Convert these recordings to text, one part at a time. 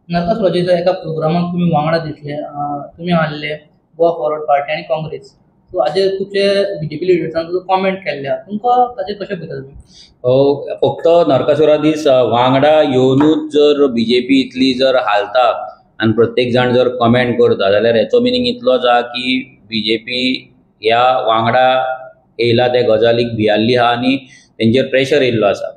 नरकासुराच्या एका प्रोग्रामाक तुम्ही वांगडा दिसले, तुम्ही हारले गोवा फॉरवर्ड पार्टी आणि काँग्रेस. सो हाजेर खुबशे बीजेपी लिडर्सान कॉमेंट केल्ल्या, तुमकां ताचेर कशें पळयता तुमी? फक्त नरकासुरा दीस वांगडा येवनूच जर बीजेपी इतली जर हालता आणि प्रत्येक जाण जर कमेंट करता जाल्यार हेचो मिनींग इतलोच आसा की बीजेपी ह्या वांगडा येयला ते गजालीक भियाल्ली आहा आनी तेंचेर प्रेशर येयल्लो आसा.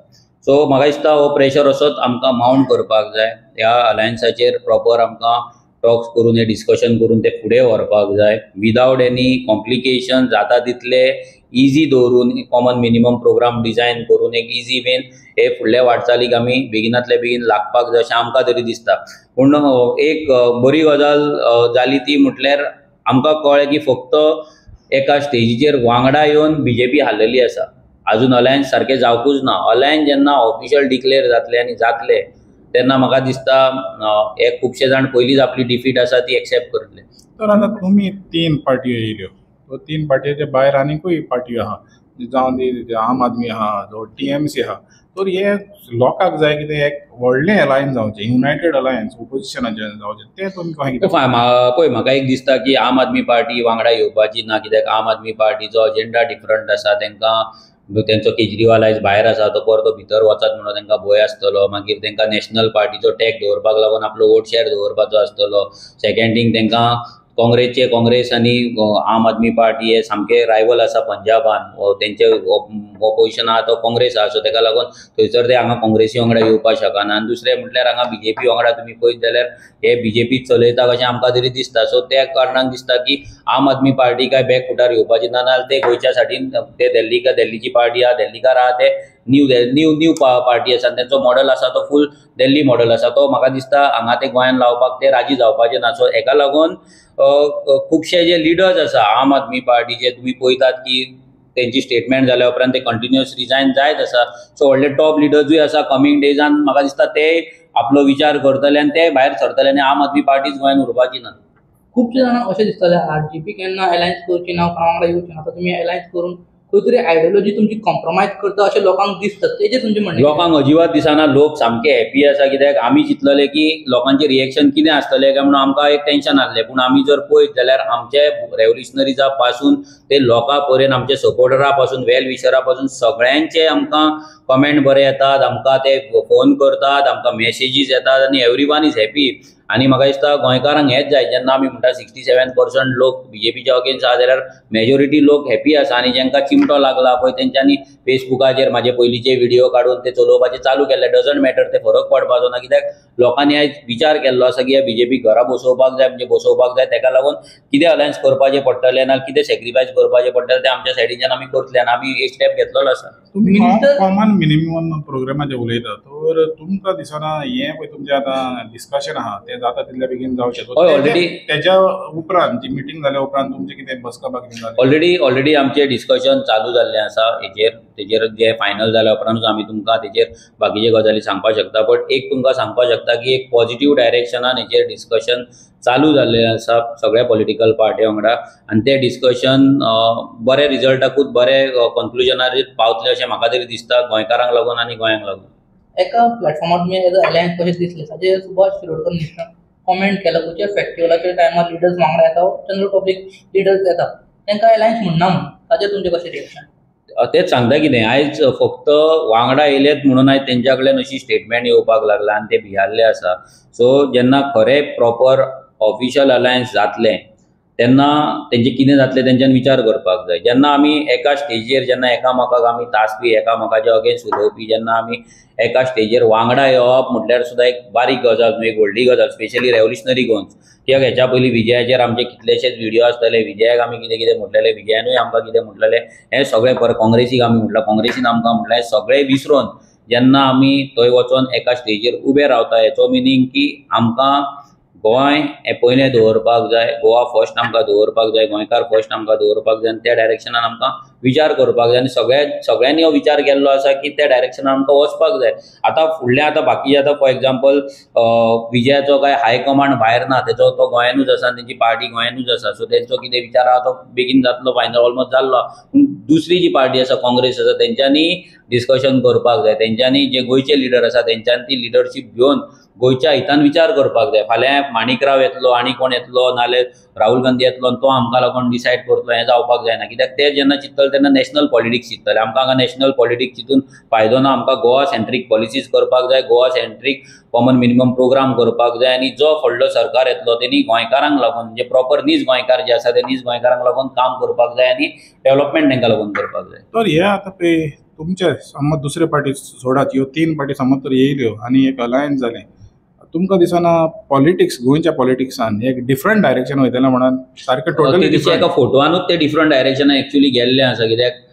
सो म्हाका दिसता हो प्रेशर असोच आमकां मावंट करपाक जाय. ह्या अलायन्साचेर प्रॉपर आमकां टॉक्स करून हे डिस्कशन करून ते फुडें व्हरपाक जाय विदावट एनी कॉम्प्लिकेशन. जाता तितले इजी दवरून कॉमन मिनिमम प्रोग्राम डिझायन करून एक इजी वेन हे फुडल्या वाटचालीक आमी बेगिनातले बेगीन लागपाक जाय अशें आमकां तरी दिसता. पूण एक बरी गजाल जाली ती म्हटल्यार आमकां कळ्ळें की फक्त एका स्टेजीचेर वांगडा येवन बीजेपी हारलेली आसा. अजून अलायन्स सारकें जावपूच ना. अलायन्स जेन्ना ऑफिशियल डिक्लेअर जातले आनी जातले तेन्ना म्हाका दिसता हे खुबशे जाण पयलींच आपली डिफीट आसा ती एक्सेप्ट करतले. तर आता तुम्ही 3 पार्टयो येयल्यो, तो 3 पार्टयेच्या भायर आनीकूय पार्टयो आहा, जावं ती आम आदमी आहा, जो टीएमसी आहा. तर हे लोकांक जाय कितें एक व्हडलें अलायन्स जावचें, युनायटेड अलायन्स ओपोजिशनाचें जावचें, तें तुमी कशें कितें? पळय म्हाका एक दिसता की आम आदमी पार्टी वांगडा येवपाची ना. कित्याक आम आदमी पार्टीचो अजेंडा डिफरंट आसा. तेंकां तेंचो केजरीवाल आयज भायर आसा, तो परतो भितर वचत म्हणून तेंकां भंय आसतलो. मागीर तेंकां नॅशनल पार्टीचो टॅग दवरपाक लागून आपलो वोट शेअर दवरपाचो आसतलो. सेकंड थींग तेंकां काँग्रेस आनी आम आदमी पार्टी हे सामके रायवल आसा पंजाबान. तेंचे ऑपोजिशन आहा तो काँग्रेस आहा. सो तेका लागून थंयसर ते हांगा काँग्रेसी वांगडा येवपाक शकना. आनी दुसरें म्हटल्यार हांगा बीजेपी वांगडा तुमी पळयत जाल्यार हे बीजेपी चलयता कशें आमकां तरी दिसता. सो त्या कारणान दिसता की आम आदमी पार्टी काय बॅकफुटार येवपाची ना. नाल्यार ते गोंयच्या सायडीन ते दिल्लीची पार्टी आहा, दिल्लीकार आहा ते न्यू पार्टी आसा. तेंचो मॉडल आसा तो फूल दिल्ली मॉडल आसा. तो म्हाका दिसता हांगा ते गोंयान लावपाक ते राजी जावपाचे ना. सो हेका लागून खुबशे जे लिडर्स आसा आम आदमी पार्टीचे तुमी पळयतात की तेंची स्टेटमेंट जाल्या उपरांत ते कंटिन्युअस रिजायन जायत आसा. सो व्हडले टॉप लिडर्सूय आसा कमिंग डेजान म्हाका दिसता ते आपलो विचार करतले आनी ते भायर सरतले आनी आम आदमी पार्टीच गोंयान उरपाची ना. खुबशे जाणां अशें दिसताले आरजीपी केन्ना अलायन्स करची ना, कोणा वांगडा येवची ना. आतां तुमी अलायन्स करून खंय तरी आयडियोलॉजी तुमची कॉम्प्रोमायज करता अशें लोकांक दिसता. तेजेर तुमचें म्हणणें कितें? लोकांक अजिबात दिसना. लोक सामके हॅपी आसा. कित्याक आमी चिंतलेले की लोकांचे रिएक्शन कितें आसतलें काय म्हणून आमकां एक टेन्शन आसलें. पूण आमी जर पळयत जाल्यार आमचे रेव्होल्युशनरीजा पासून ते लोकां पर्यंत आमचे सपोर्टरा पासून वेल विशरा पासून सगळ्यांचे आमकां कमेंट बरे येतात. आमकां ते फोन करतात, आमकां मेसेजीस येतात आनी एवरीवन इज हॅपी. आनी म्हाका दिसता गोंयकारांक हेंच जाय. जेन्ना आमी म्हणटा 67% लोक बीजेपीच्या अगेन्स्ट आहा जाल्यार मेजॉरिटी लोक हॅपी आसा. आनी जेंकां चिमटो लागला पळय तेंच्यांनी फेसबुकाचेर म्हाजे पयलींचे व्हिडिओ काडून ते चलोवपाचे चालू केले. डजंट मॅटर, ते फरक पडपाचो ना. कित्याक लोकांनी आयज विचार केल्लो आसा की बीजेपी घरा बसोवपाक जाय, म्हणजे बसोवपाक जाय. तेका लागून कितें अलायन्स करपाचें पडटलें ना कितें सॅक्रिफायस करपाचें पडटलें ते आमच्या सायडीच्यान आमी करतले आनी आमी एक स्टेप घेतलेलो आसा. तुम्ही कॉमन मिनिमम प्रोग्रामाचे उलयता, तर तुमकां दिसना हें पळय तुमचें आतां डिस्कशन आहा तें जाता तितल्या बेगीन जावचें? हय, ऑलरेडी तेज्या उपरांत जी मिटींग जाल्या उपरांत तुमचें कितें बसका कितें जालें? ऑलरेडी आमचे डिस्कशन चालू जाल्लें आसा. तेजेर जे फायनल जाल्या उपरांतूच आमी तुमकां तेजेर बाकीचे गजाली सांगपाक शकता. बट एक तुमकां सांगपाक शकता की एक पॉझिटिव्ह डायरेक्शनान हेजेर डिस्कशन चालू जाल्लें आसा सगळ्या पॉलिटिकल पार्टी वांगडा. आनी तें डिस्कशन बरे रिजल्टाकूच बरे कन्क्लुजनार पावतलें अशें म्हाका तरी दिसता, गोंयकारांक लागून आनी गोंयाक लागून. एका प्लॅटफॉर्मार तुमी एज अलायन्स कशें दिसलें ताजेर सुभाष शिरोडकर मिश्रान कॉमेंट केला खंयच्या फेस्टिवलाच्या टायमार लिडर्स वांगडा येता, जनरल पब्लीक लिडर्स येता, तांकां अलायन्स म्हणना म्हणून. ताजेर तुमचें कशें रिएक्शन? तेच सांगता कितें, आयज फक्त वांगडा येयलेत म्हणून आयज तेंच्या कडल्यान अशी स्टेटमेंट येवपाक लागला आनी ते भियाल्ले आसा. सो जेन्ना खरें प्रॉपर ऑफिशियल अलायन्स जातलें तेन्ना तेंचें कितें जातलें तेंच्यान विचार करपाक जाय. जेन्ना आमी एका स्टेजीर जेन्ना एकामेकाक आमी तासपी, एकामेकाच्या अगेन्स्ट उलोवपी, जेन्ना आमी एका स्टेजीर वांगडा येवप म्हटल्यार सुद्दां एक बारीक गजाल न्हू, एक व्हडली गजाल, स्पेशली रेव्होल्युशनरी गोन्स. कित्याक हेच्या पयलीं विजयाचेर आमचे कितलेशेच व्हिडिओ आसतले. विजयाक आमी कितें कितें म्हटलेलें, विजयानूय आमकां कितें म्हटलेलें, हें सगळें परत काँग्रेसीक आमी म्हटलां, काँग्रेसीन आमकां म्हटलें, हें सगळें विसरून जेन्ना आमी थंय वचोन एका स्टेजीर उबे रावता हेचो मिनींग की आमकां गोंय हें पयलें दवरपाक जाय, गोवा फर्स्ट आमकां दवरपाक जाय, गोंयकार फर्स्ट आमकां दवरपाक जाय आनी त्या डायरेक्शनान आमकां विचार करपाक जाय आनी सगळ्यांनी हो विचार केल्लो आसा की त्या डायरेक्शनान आमकां वचपाक जाय. आतां बाकीचे आतां फॉर एग्जाम्पल विजयाचो काय हाय कमांड भायर ना, तेजो तो गोंयानूच आसा, तेंची पार्टी गोंयानूच आसा, सो तेंचो कितें विचार आहा तो बेगीन जातलो, फायनल ऑलमोस्ट जाल्लो. पूण दुसरी जी पार्टी आसा काँग्रेस आसा तेंच्यांनी डिस्कशन करपाक जाय, तेंच्यांनी जे गोंयचे लिडर आसा तेंच्यांनी ती लिडरशीप घेवन गोंयच्या हितान विचार करपाक जाय. फाल्यां माणिकराव येतलो, आनी कोण येतलो, नाल्यार राहुल गांधी येतलो आनी तो आमकां लागून डिसायड करतलो, हें जावपाक जायना. कित्याक ते जेन्ना चिंततले तेन्ना नॅशनल पॉलिटिक्स चिंततले. आमकां हांगा नॅशनल पॉलिटिक्स चिंतून फायदो ना. आमकां गोवा सेंट्रीक पॉलिसीज करपाक जाय, गोवा सेंट्रीक कॉमन मिनिमम प्रोग्राम करपाक जाय, आनी जो फुडलो सरकार येतलो तेणी गोंयकारांक लागून, जे प्रॉपर नीज गोंयकार जे आसा ते नीज गोंयकारांक लागून काम करपाक जाय आनी डेव्हलपमेंट तांकां लागून करपाक जाय. तर हे आतां पळय तुमचे समज दुसरे पार्टी सोडात, ह्यो 3 पार्टी समज तर येयल्यो आनी एक अलायन्स जालें, तुमकां दिसना पॉलिटिक्स गोंयच्या पॉलिटिक्सान एक डिफरंट डायरेक्शन वयतलें म्हणून? सारकें टोटली डिफरंट. एका फोटोवानूच ते डिफरंट डायरेक्शनान एक्चुअली गेल्ले आसा. कित्याक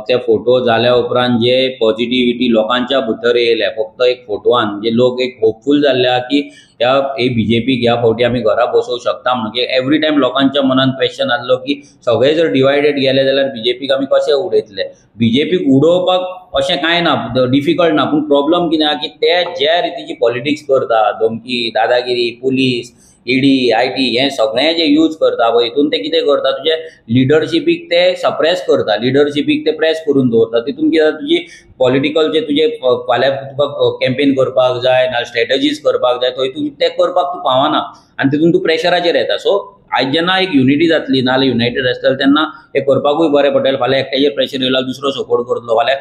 ते फोटो जाल्या उपरांत जे पॉझिटिव्हिटी लोकांच्या भितर येयल्या फक्त एक फोटोवान, जे लोक एक होपफूल जाल्ले आहा की ह्या बीजेपीक ह्या फावटी आमी घरा बसोवंक शकता म्हणून. एवरी टायम लोकांच्या मनान क्वेश्चन आसलो की सगळे जर डिवायडेड गेले जाल्यार बीजेपीक आमी कशे उडयतले. बीजेपीक उडोवपाक अशें कांय ना, डिफिकल्ट ना, पूण प्रॉब्लम कितें आहा की ते ज्या रितीची पॉलिटिक्स करता, धमकी, दादागिरी, पुलीस, ईडी, आयटी, हें सगळें जे यूज करता पळय, हितून ते कितें करता, तुजे लिडरशिपीक ते सप्रेस करता, लिडरशिपीक ते प्रेस करून दवरता. तितून कितें जाता, तुजी पॉलिटिकल जे तुजे फाल्यां तुका कॅम्पेन करपाक जाय ना स्ट्रॅटजीज करपाक जाय, थंय तूं ते करपाक तूं पावना आनी तितून तूं प्रेशराचेर येता. सो आयज जेन्ना एक युनिटी जातली नाल्यार युनायटेड आसतले तेन्ना हे करपाकूय बरें पडटलें. फाल्यां एकट्याचेर प्रेशर येयला दुसरो सपोर्ट करतलो, फाल्यां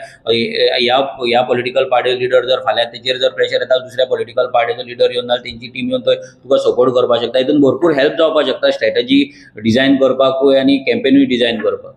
ह्या पॉलिटिकल पार्टी लिडर जर फाल्यां तेचेर जर प्रेशर येता दुसऱ्या पॉलिटिकल पार्टीचो लिडर येवन नाल्यार तेंची टीम येवन थंय तुका सपोर्ट करपाक शकता. हितून भरपूर हेल्प जावपाक शकता स्ट्रॅटजी डिझायन करपाकूय आनी कॅम्पेनूय डिझायन करपाक.